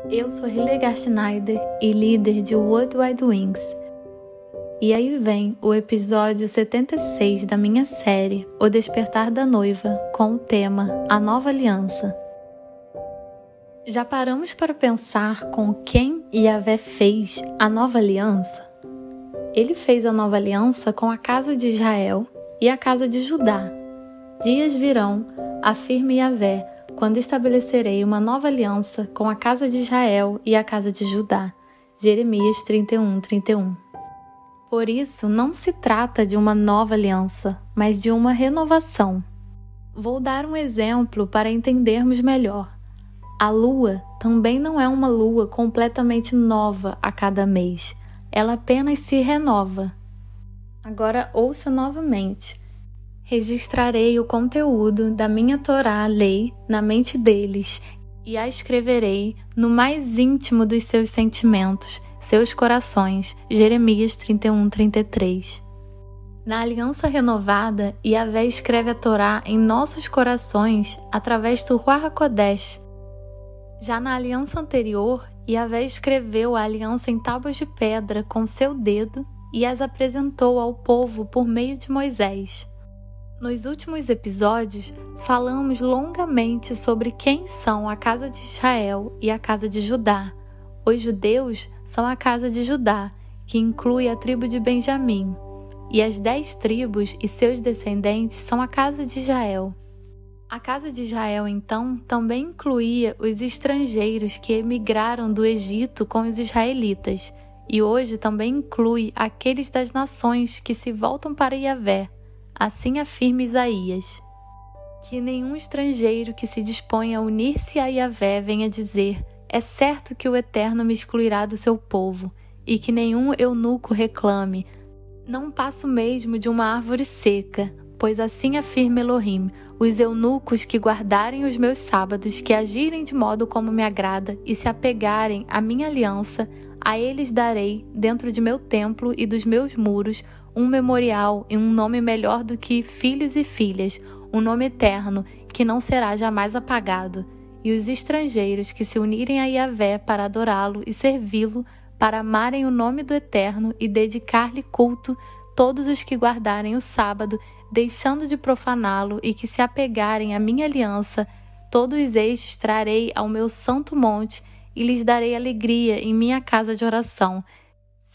Eu sou Hildegard Schneider e líder de World Wide Wings. E aí vem o episódio 76 da minha série O Despertar da Noiva, com o tema A Nova Aliança. Já paramos para pensar com quem Yahvé fez a nova aliança? Ele fez a nova aliança com a casa de Israel e a casa de Judá. Dias virão, afirma Yahvé, quando estabelecerei uma nova aliança com a casa de Israel e a casa de Judá. Jeremias 31:31. Por isso, não se trata de uma nova aliança, mas de uma renovação. Vou dar um exemplo para entendermos melhor. A lua também não é uma lua completamente nova a cada mês. Ela apenas se renova. Agora ouça novamente. Registrarei o conteúdo da minha Torá, lei, na mente deles e a escreverei no mais íntimo dos seus sentimentos, seus corações. Jeremias 31:33. Na aliança renovada, Yahvé escreve a Torá em nossos corações através do Ruach HaKodesh. Já na aliança anterior, Yahvé escreveu a aliança em tábuas de pedra com seu dedo e as apresentou ao povo por meio de Moisés. Nos últimos episódios, falamos longamente sobre quem são a casa de Israel e a casa de Judá. Os judeus são a casa de Judá, que inclui a tribo de Benjamim, e as 10 tribos e seus descendentes são a casa de Israel. A casa de Israel, então, também incluía os estrangeiros que emigraram do Egito com os israelitas, e hoje também inclui aqueles das nações que se voltam para Yahvé. Assim afirma Isaías. Que nenhum estrangeiro que se disponha a unir-se a Yahvé venha dizer: é certo que o Eterno me excluirá do seu povo, e que nenhum eunuco reclame: não passo mesmo de uma árvore seca, pois assim afirma Elohim: os eunucos que guardarem os meus sábados, que agirem de modo como me agrada e se apegarem à minha aliança, a eles darei, dentro de meu templo e dos meus muros, um memorial e um nome melhor do que filhos e filhas, um nome eterno que não será jamais apagado. E os estrangeiros que se unirem a Yahvé para adorá-lo e servi-lo, para amarem o nome do Eterno e dedicar-lhe culto, todos os que guardarem o sábado, deixando de profaná-lo e que se apegarem à minha aliança, todos estes trarei ao meu santo monte e lhes darei alegria em minha casa de oração.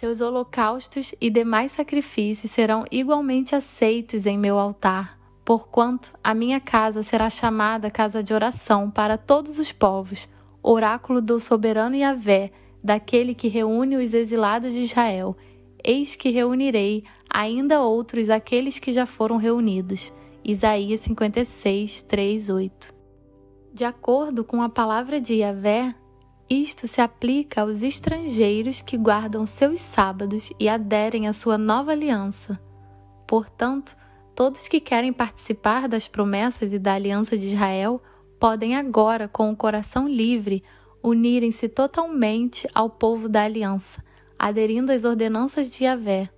Seus holocaustos e demais sacrifícios serão igualmente aceitos em meu altar, porquanto a minha casa será chamada casa de oração para todos os povos, oráculo do soberano Yahvé, daquele que reúne os exilados de Israel. Eis que reunirei ainda outros aqueles que já foram reunidos. Isaías 56, 3, 8. De acordo com a palavra de Yahvé, isto se aplica aos estrangeiros que guardam seus sábados e aderem à sua nova aliança. Portanto, todos que querem participar das promessas e da aliança de Israel podem agora, com o coração livre, unirem-se totalmente ao povo da aliança, aderindo às ordenanças de Yahvé.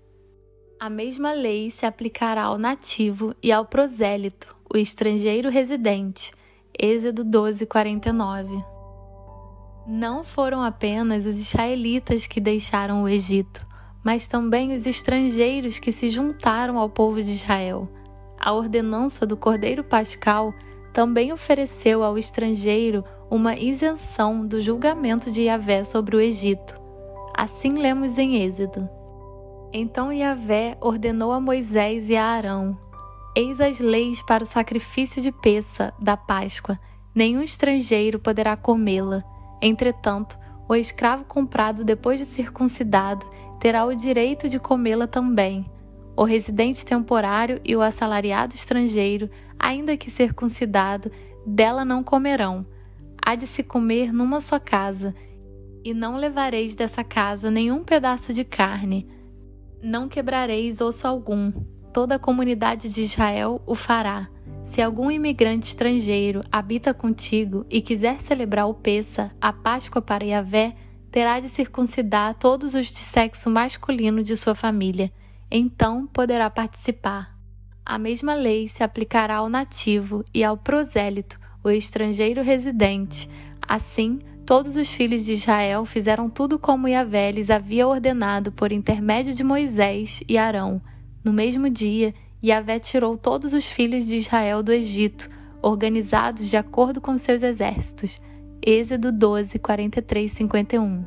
A mesma lei se aplicará ao nativo e ao prosélito, o estrangeiro residente. Êxodo 12:49. Não foram apenas os israelitas que deixaram o Egito, mas também os estrangeiros que se juntaram ao povo de Israel. A ordenança do Cordeiro Pascal também ofereceu ao estrangeiro uma isenção do julgamento de Yahvé sobre o Egito. Assim lemos em Êxodo. Então Yahvé ordenou a Moisés e a Arão: eis as leis para o sacrifício de Pêssah, da Páscoa. Nenhum estrangeiro poderá comê-la. Entretanto, o escravo comprado depois de circuncidado terá o direito de comê-la também. O residente temporário e o assalariado estrangeiro, ainda que circuncidado, dela não comerão. Há de se comer numa só casa, e não levareis dessa casa nenhum pedaço de carne. Não quebrareis osso algum. Toda a comunidade de Israel o fará. Se algum imigrante estrangeiro habita contigo e quiser celebrar o Pêssah, a Páscoa para Yahvé, terá de circuncidar todos os de sexo masculino de sua família. Então poderá participar. A mesma lei se aplicará ao nativo e ao prosélito, o estrangeiro residente. Assim, Todos os filhos de Israel fizeram tudo como Yahvé lhes havia ordenado por intermédio de Moisés e Arão. No mesmo dia, Yahvé tirou todos os filhos de Israel do Egito, organizados de acordo com seus exércitos. Êxodo 12, 43, 51.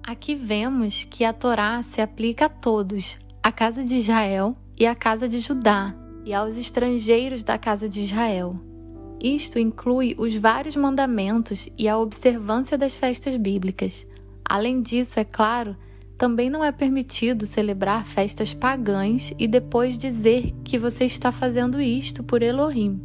Aqui vemos que a Torá se aplica a todos, à casa de Israel e à casa de Judá, e aos estrangeiros da casa de Israel. Isto inclui os vários mandamentos e a observância das festas bíblicas. Além disso, é claro, também não é permitido celebrar festas pagãs e depois dizer que você está fazendo isto por Elohim.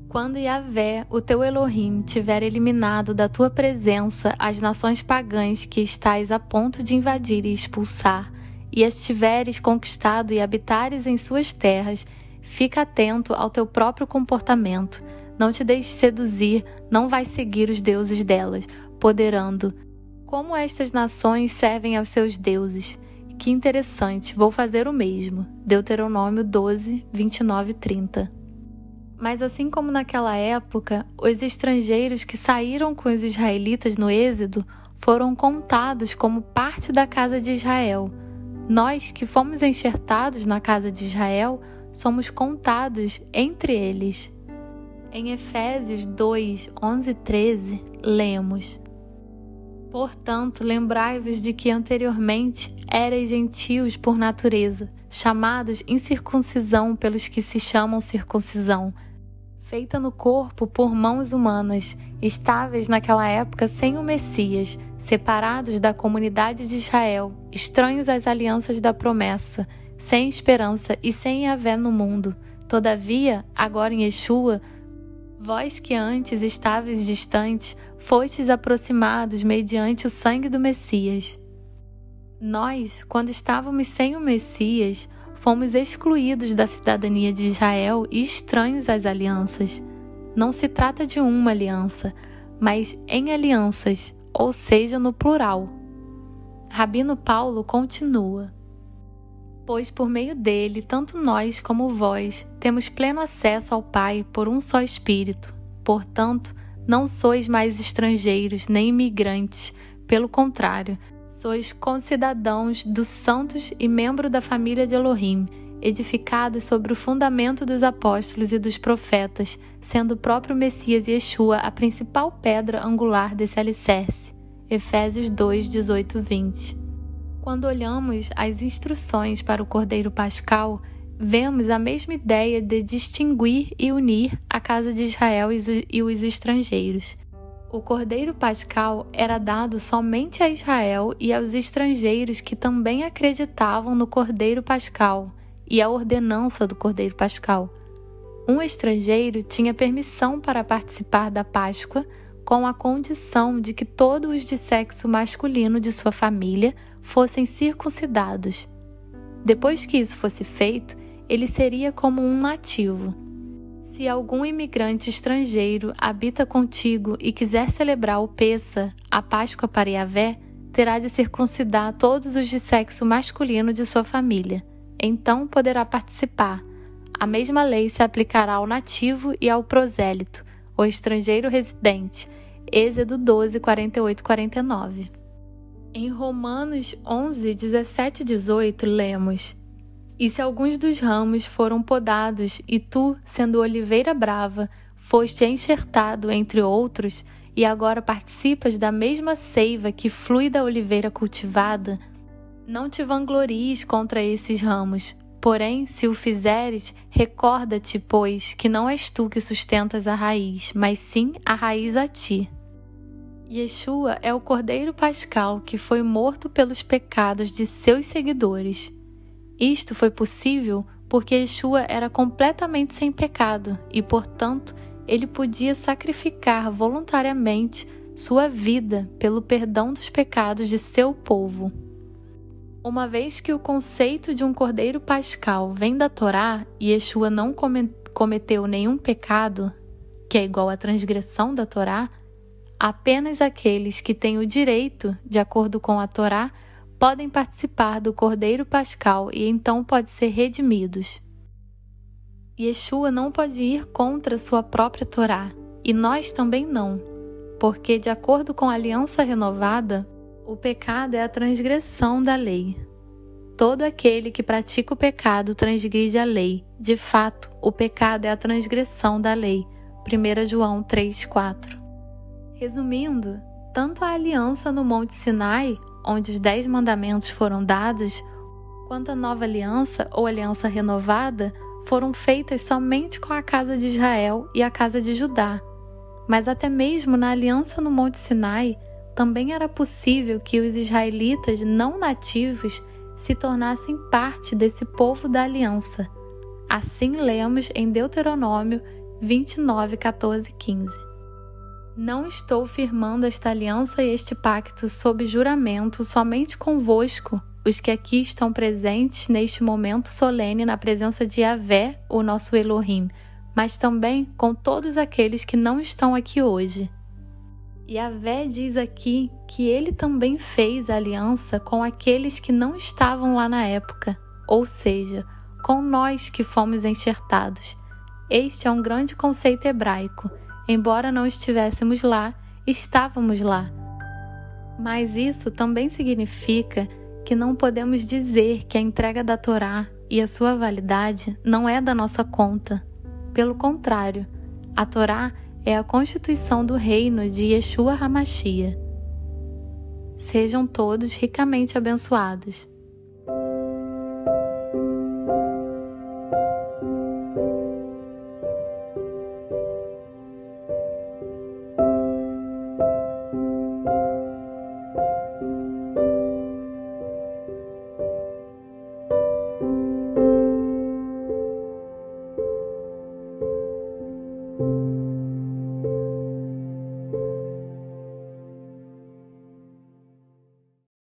Quando Yahvé, o teu Elohim, tiver eliminado da tua presença as nações pagãs que estás a ponto de invadir e expulsar, e as tiveres conquistado e habitares em suas terras, fica atento ao teu próprio comportamento. Não te deixes seduzir, não vais seguir os deuses delas, poderando. Como estas nações servem aos seus deuses? Que interessante, vou fazer o mesmo. Deuteronômio 12, 29 e 30. Mas assim como naquela época, os estrangeiros que saíram com os israelitas no Êxodo foram contados como parte da casa de Israel. Nós que fomos enxertados na casa de Israel, somos contados entre eles. Em Efésios 2, 11 e 13, lemos: Portanto, lembrai-vos de que anteriormente erais gentios por natureza, chamados incircuncisão pelos que se chamam circuncisão, feita no corpo por mãos humanas, estáveis naquela época sem o Messias, separados da comunidade de Israel, estranhos às alianças da promessa, sem esperança e sem Yahvé no mundo. Todavia, agora em Yeshua, vós que antes estáveis distantes, fostes aproximados mediante o sangue do Messias. Nós, quando estávamos sem o Messias, fomos excluídos da cidadania de Israel e estranhos às alianças. Não se trata de uma aliança, mas em alianças, ou seja, no plural. Rabino Paulo continua: Pois por meio dele, tanto nós como vós, temos pleno acesso ao Pai por um só Espírito. Portanto, não sois mais estrangeiros nem imigrantes, pelo contrário, sois concidadãos dos santos e membros da família de Elohim, edificados sobre o fundamento dos apóstolos e dos profetas, sendo o próprio Messias Yeshua a principal pedra angular desse alicerce. Efésios 2, 18 e 20. Quando olhamos as instruções para o Cordeiro Pascal, vemos a mesma ideia de distinguir e unir a casa de Israel e os estrangeiros. O Cordeiro Pascal era dado somente a Israel e aos estrangeiros que também acreditavam no Cordeiro Pascal e a ordenança do Cordeiro Pascal. Um estrangeiro tinha permissão para participar da Páscoa com a condição de que todos os de sexo masculino de sua família fossem circuncidados. Depois que isso fosse feito, ele seria como um nativo. Se algum imigrante estrangeiro habita contigo e quiser celebrar o Pessa, a Páscoa para Yahvé, terá de circuncidar todos os de sexo masculino de sua família. Então poderá participar. A mesma lei se aplicará ao nativo e ao prosélito, o estrangeiro residente. Êxodo 12, 48 e 49. Em Romanos 11, 17 e 18, lemos: E se alguns dos ramos foram podados, e tu, sendo oliveira brava, foste enxertado entre outros, e agora participas da mesma seiva que flui da oliveira cultivada, não te vanglories contra esses ramos. Porém, se o fizeres, recorda-te, pois, que não és tu que sustentas a raiz, mas sim a raiz a ti. Yeshua é o Cordeiro Pascal que foi morto pelos pecados de seus seguidores. Isto foi possível porque Yeshua era completamente sem pecado e, portanto, ele podia sacrificar voluntariamente sua vida pelo perdão dos pecados de seu povo. Uma vez que o conceito de um Cordeiro Pascal vem da Torá e Yeshua não cometeu nenhum pecado, que é igual à transgressão da Torá, apenas aqueles que têm o direito, de acordo com a Torá, podem participar do Cordeiro Pascal e então podem ser redimidos. Yeshua não pode ir contra sua própria Torá, e nós também não. porque, de acordo com a aliança renovada, o pecado é a transgressão da lei. Todo aquele que pratica o pecado transgride a lei. De fato, o pecado é a transgressão da lei. 1 João 3,4. Resumindo, tanto a aliança no Monte Sinai, onde os 10 mandamentos foram dados, quanto a nova aliança ou aliança renovada, foram feitas somente com a casa de Israel e a casa de Judá. Mas até mesmo na aliança no Monte Sinai, também era possível que os israelitas não nativos se tornassem parte desse povo da aliança. Assim lemos em Deuteronômio 29, 14 e 15. Não estou firmando esta aliança e este pacto sob juramento somente convosco, os que aqui estão presentes neste momento solene na presença de Yahvé, o nosso Elohim, mas também com todos aqueles que não estão aqui hoje. Yahvé diz aqui que ele também fez aliança com aqueles que não estavam lá na época, ou seja, com nós que fomos enxertados. Este é um grande conceito hebraico. Embora não estivéssemos lá, estávamos lá. Mas isso também significa que não podemos dizer que a entrega da Torá e a sua validade não é da nossa conta. Pelo contrário, a Torá é a constituição do reino de Yeshua HaMashiach. Sejam todos ricamente abençoados.